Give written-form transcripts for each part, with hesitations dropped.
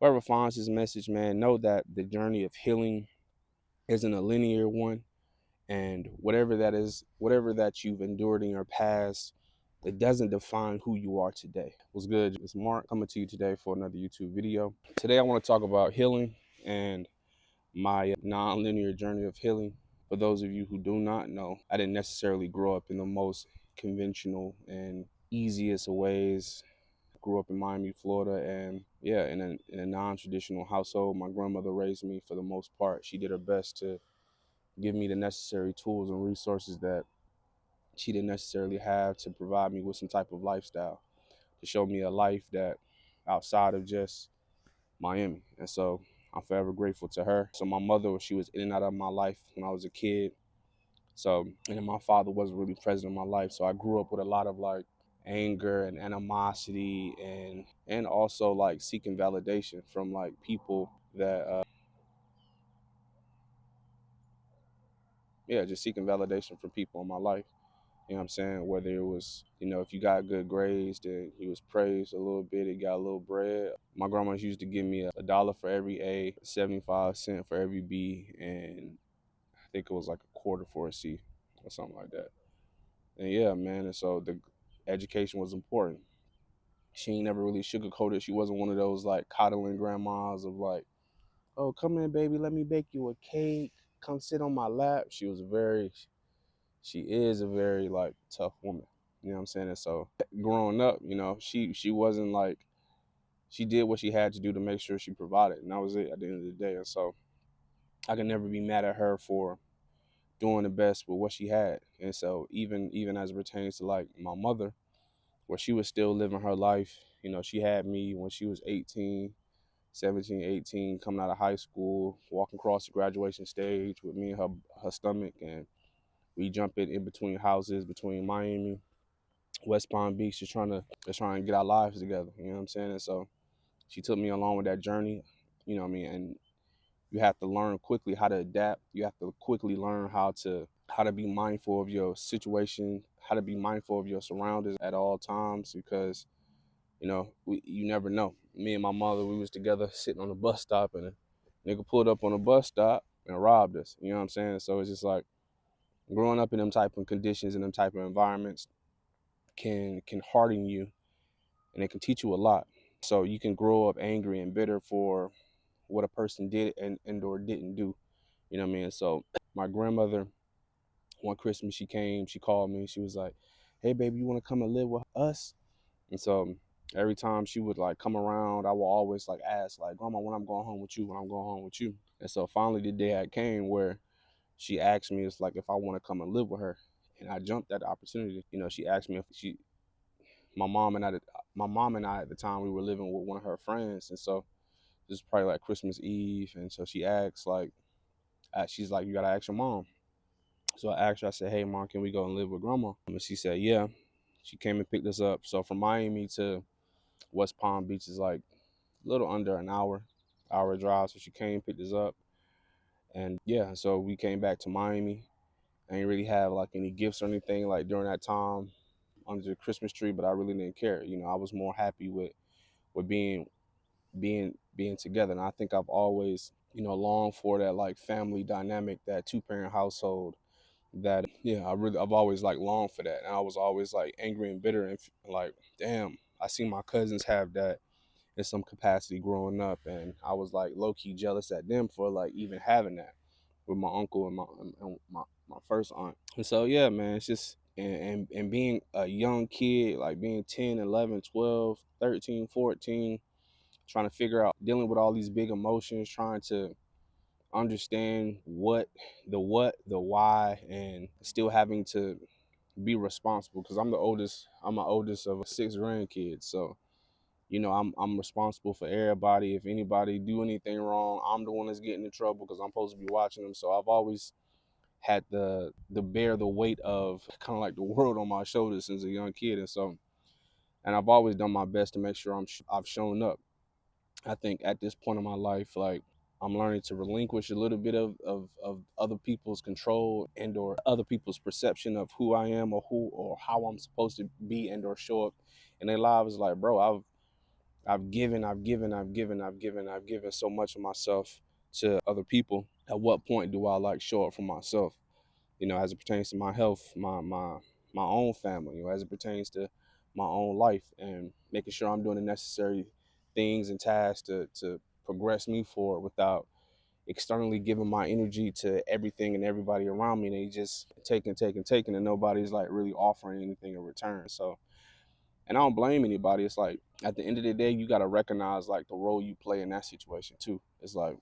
whoever finds this message, man, know that the journey of healing isn't a linear one. And whatever that is, whatever that you've endured in your past, it doesn't define who you are today. What's good? It's Mark coming to you today for another YouTube video. Today I want to talk about healing and my non-linear journey of healing. For those of you who do not know, I didn't necessarily grow up in the most conventional and easiest of ways. Grew up in Miami, Florida, and yeah, in a non-traditional household. My grandmother raised me for the most part. She did her best to give me the necessary tools and resources that she didn't necessarily have to provide me with some type of lifestyle, to show me a life that outside of just Miami. And so I'm forever grateful to her. So my mother, she was in and out of my life when I was a kid. So, and then my father wasn't really present in my life. So I grew up with a lot of like anger and animosity and also like seeking validation from like people that yeah, just seeking validation from people in my life. You know what I'm saying? Whether it was, if you got good grades, then he was praised a little bit, he got a little bread. My grandma used to give me a dollar for every A, 75 cents for every B, and I think it was like a quarter for a C or something like that. And yeah, man, and so the education was important. She ain't never really sugarcoated. She wasn't one of those like coddling grandmas of like, oh, come in, baby, let me bake you a cake. Come sit on my lap. She is a very like tough woman. You know what I'm saying? And so growing up, she wasn't like, she did what she had to do to make sure she provided, and that was it at the end of the day. And so I can never be mad at her for doing the best with what she had. And so even as it pertains to like my mother, where she was still living her life, she had me when she was 18, 17, 18, coming out of high school, walking across the graduation stage with me and her stomach, and we jumping in between houses between Miami, West Palm Beach, just trying to get our lives together. You know what I'm saying? And so she took me along with that journey. You know what I mean? And you have to learn quickly how to adapt. You have to quickly learn how to be mindful of your situation, how to be mindful of your surroundings at all times, because you never know. Me and my mother, we was together sitting on a bus stop, and a nigga pulled up on a bus stop and robbed us. You know what I'm saying? So it's just like growing up in them type of conditions and them type of environments can harden you, and it can teach you a lot. So you can grow up angry and bitter for what a person did and or didn't do. You know what I mean? So my grandmother, one Christmas she came, she called me, she was like, hey baby, you wanna come and live with us? And so every time she would like come around, I would always like ask, like, grandma, when I'm going home with you, when I'm going home with you. And so finally the day I came where she asked me, it's like if I want to come and live with her. And I jumped at the opportunity. She asked me if my mom and I, my mom and I at the time, we were living with one of her friends. And so this is probably like Christmas Eve. And so she asked, like, she's like, you got to ask your mom. So I asked her, I said, hey, mom, can we go and live with grandma? And she said, yeah. She came and picked us up. So from Miami to West Palm Beach is like a little under an hour drive. So she came, picked us up. And yeah, so we came back to Miami. I didn't really have like any gifts or anything like during that time under the Christmas tree, but I really didn't care. I was more happy with being together. And I think I've always, longed for that like family dynamic, that two-parent household. That yeah, I've always like longed for that. And I was always like angry and bitter and like, damn, I see my cousins have that in some capacity growing up, and I was like low key jealous at them for like even having that with my uncle and my first aunt. And so yeah, man, it's just and being a young kid, like being 10, 11, 12, 13, 14, trying to figure out dealing with all these big emotions, trying to understand the why, and still having to be responsible because I'm the oldest of six grandkids. So I'm responsible for everybody. If anybody do anything wrong, I'm the one that's getting in trouble because I'm supposed to be watching them. So I've always had the bear the weight of kind of like the world on my shoulders since a young kid. And I've always done my best to make sure I've shown up. I think at this point in my life, like I'm learning to relinquish a little bit of other people's control and or other people's perception of who I am or who or how I'm supposed to be and or show up in their lives. Like, bro, I've given so much of myself to other people. At what point do I like show up for myself? You know, as it pertains to my health, my own family, you know, as it pertains to my own life, and making sure I'm doing the necessary things and tasks to progress me forward without externally giving my energy to everything and everybody around me. They just taking, and nobody's like really offering anything in return. So, and I don't blame anybody. It's like at the end of the day, you got to recognize like the role you play in that situation too. It's like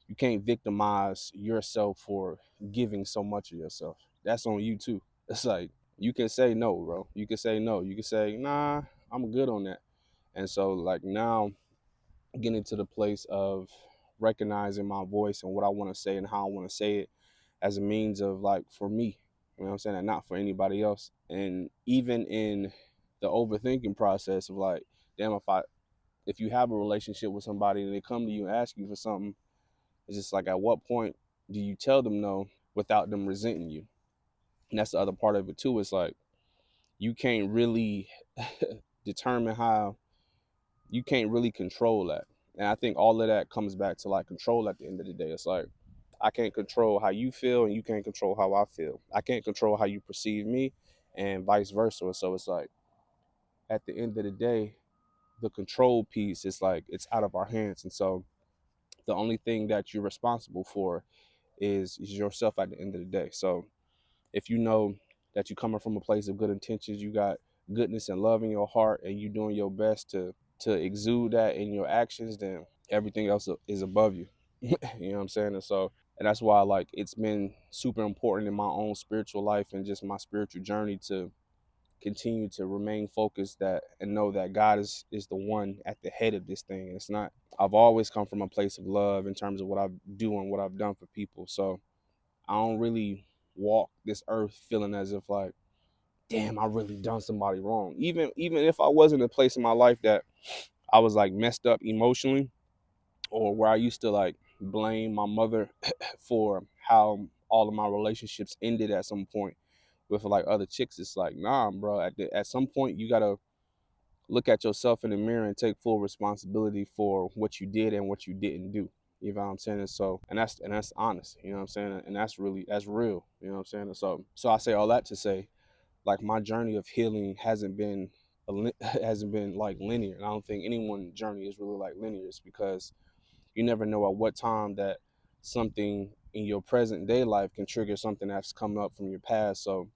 you can't victimize yourself for giving so much of yourself. That's on you too. It's like you can say no, bro. You can say no. You can say, nah, I'm good on that. And so like now getting to the place of recognizing my voice and what I want to say and how I want to say it as a means of like for me, you know what I'm saying, and not for anybody else. And even in the overthinking process of like, damn, if you have a relationship with somebody and they come to you and ask you for something, it's just like at what point do you tell them no without them resenting you? And that's the other part of it too. It's like you can't really determine how you can't really control that. And I think all of that comes back to like control at the end of the day. It's like I can't control how you feel and you can't control how I feel. I can't control how you perceive me and vice versa. So it's like at the end of the day, the control piece is like it's out of our hands. And so the only thing that you're responsible for is yourself at the end of the day. So if you know that you're coming from a place of good intentions, you got goodness and love in your heart, and you're doing your best to exude that in your actions, then everything else is above you. You know what I'm saying? And so, and that's why like it's been super important in my own spiritual life and just my spiritual journey to continue to remain focused that and know that God is the one at the head of this thing. It's not. I've always come from a place of love in terms of what I do and what I've done for people. So I don't really walk this earth feeling as if like, damn, I really done somebody wrong. Even if I was in a place in my life that I was like messed up emotionally, or where I used to like blame my mother for how all of my relationships ended at some point with like other chicks. It's like, nah, bro. At some point, you gotta look at yourself in the mirror and take full responsibility for what you did and what you didn't do. You know what I'm saying? And so, and that's honest. You know what I'm saying? And that's real. You know what I'm saying? And so I say all that to say, like my journey of healing hasn't been like linear. And I don't think anyone's journey is really like linear. It's because you never know at what time that something in your present day life can trigger something that's come up from your past. So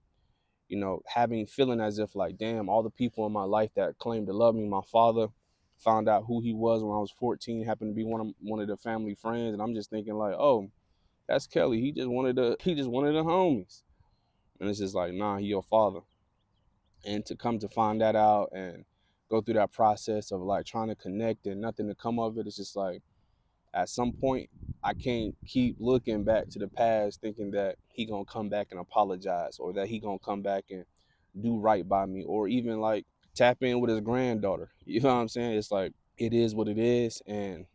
you know, having feeling as if like, damn, all the people in my life that claimed to love me, my father found out who he was when I was 14, happened to be one of the family friends, and I'm just thinking like, oh, that's Kelly. He just wanted the homies, and it's just like, nah, he your father. And to come to find that out and go through that process of like trying to connect and nothing to come of it, it's just like at some point I can't keep looking back to the past thinking that he gonna come back and apologize or that he gonna come back and do right by me or even like tap in with his granddaughter. You know what I'm saying? It's like it is what it is, and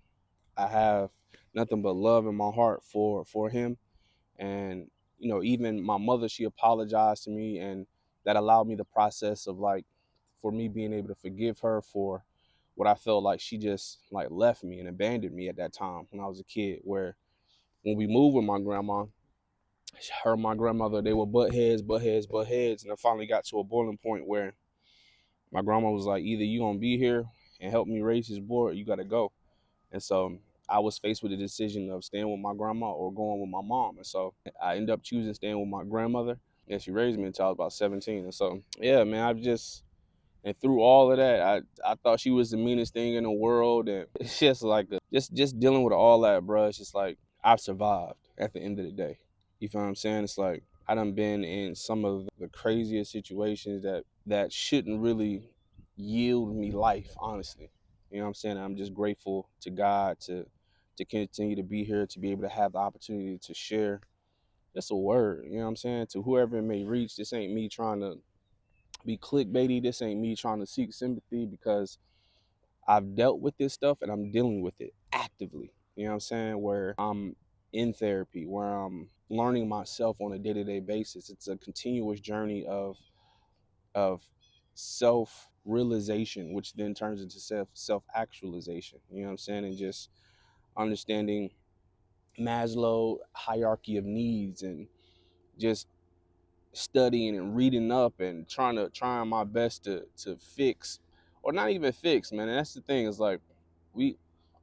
I have nothing but love in my heart for him. And you know, even my mother, she apologized to me, and that allowed me the process of like for me being able to forgive her for what I felt like she just like left me and abandoned me at that time when I was a kid. Where when we moved with my grandma, her and my grandmother, they were butt heads, and it finally got to a boiling point where my grandma was like, either you gonna be here and help me raise this boy, or you gotta go. And so I was faced with the decision of staying with my grandma or going with my mom. And so I ended up choosing staying with my grandmother. And she raised me until I was about 17. And so, yeah, man, and through all of that, I thought she was the meanest thing in the world. And it's just like, just dealing with all that, bro. It's just like, I've survived at the end of the day. You feel what I'm saying? It's like, I done been in some of the craziest situations that shouldn't really yield me life, honestly. You know what I'm saying? I'm just grateful to God to continue to be here, to be able to have the opportunity to share just a word, you know what I'm saying? To whoever it may reach, this ain't me trying to be clickbaity. This ain't me trying to seek sympathy because I've dealt with this stuff and I'm dealing with it actively. You know what I'm saying? Where I'm in therapy, where I'm learning myself on a day-to-day basis. It's a continuous journey of self realization, which then turns into self actualization. You know what I'm saying? And just understanding Maslow hierarchy of needs, and just studying and reading up and trying my best to fix, or not even fix, man. And that's the thing, is like we,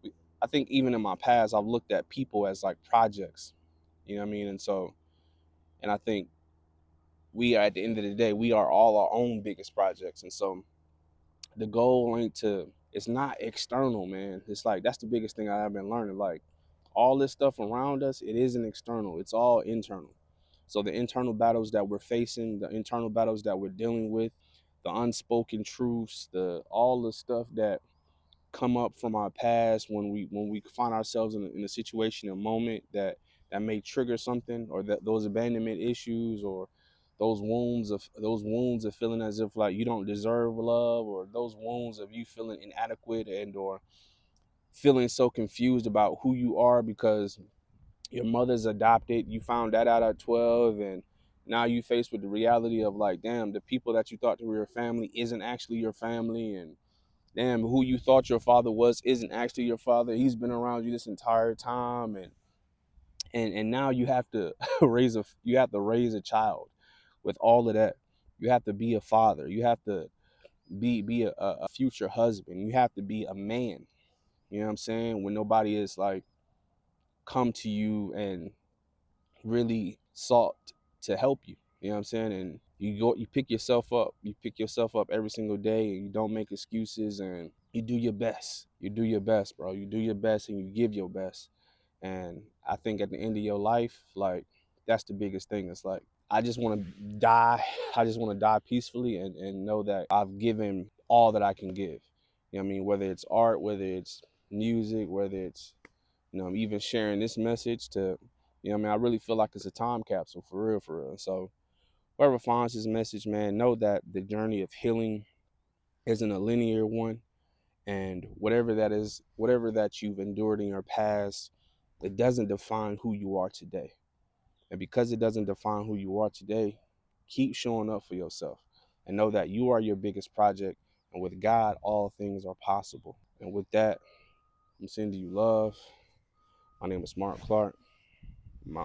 we I think even in my past I've looked at people as like projects, you know what I mean? And so, and I think we are, at the end of the day, we are all our own biggest projects. And so the goal ain't to, it's not external, man. It's like, that's the biggest thing I've been learning. Like, all this stuff around us, it isn't external, it's all internal. So the internal battles that we're facing, the internal battles that we're dealing with, the unspoken truths, the all the stuff that come up from our past, when we find ourselves in a situation, a moment that may trigger something, or that those abandonment issues, or those wounds of feeling as if like you don't deserve love, or those wounds of you feeling inadequate, and or feeling so confused about who you are because your mother's adopted, you found that out at 12, and now you faced with the reality of like, damn, the people that you thought were your family isn't actually your family, and damn, who you thought your father was isn't actually your father. He's been around you this entire time, and now you have to you have to raise a child with all of that. You have to be a father. You have to be a future husband. You have to be a man. You know what I'm saying? When nobody is like come to you and really sought to help you. You know what I'm saying? And you pick yourself up. You pick yourself up every single day, and you don't make excuses, and you do your best. You do your best, bro. You do your best, and you give your best. And I think at the end of your life, like, that's the biggest thing. It's like, I just want to die. I just want to die peacefully, and know that I've given all that I can give. You know what I mean? Whether it's art, whether it's music, whether it's, even sharing this message to, I mean, I really feel like it's a time capsule, for real, for real. So whoever finds this message, man, know that the journey of healing isn't a linear one. And whatever that is, whatever that you've endured in your past, it doesn't define who you are today. And because it doesn't define who you are today, keep showing up for yourself, and know that you are your biggest project. And with God, all things are possible. And with that, I'm sending you love. My name is Mark Clark. I'm out.